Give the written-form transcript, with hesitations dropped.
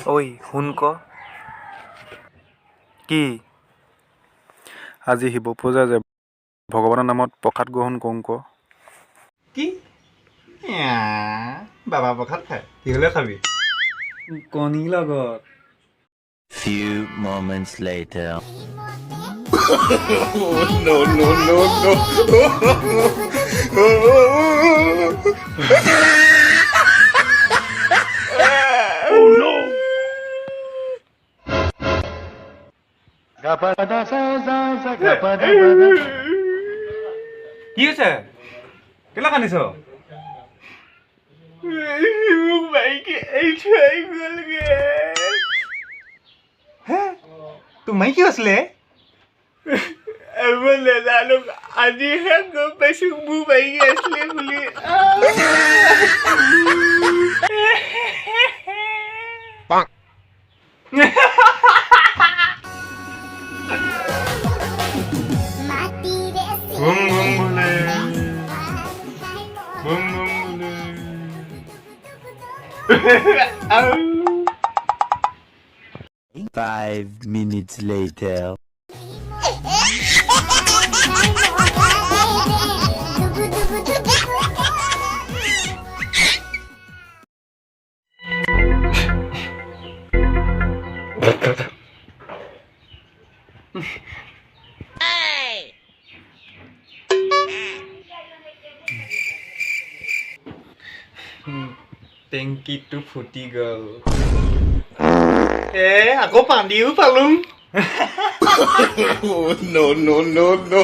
ঐ শুন ক কি আজি শিৱ পূজা যে ভগৱানৰ নামত প্ৰসাদ গ্ৰহণ কৰোঁ ক কি বাবা প্ৰসাদ খায় কি হ'লে খাবি কণী লগত Few moments later. no no no no Oh no! কি হৈছে কেলে কান্দিছ মোক মাইকী এৰি থৈ গ'লগে হে তোৰ মাইকী আছিলে মই নেজানো আজিহে গম পাইছো মোৰ মাইকী আছিলে বুলি Bum bum bule, bum bum bule. 5 minutes later. টেংকিটো ফুটি গ'ল আকৌ পানীও পালো no no no no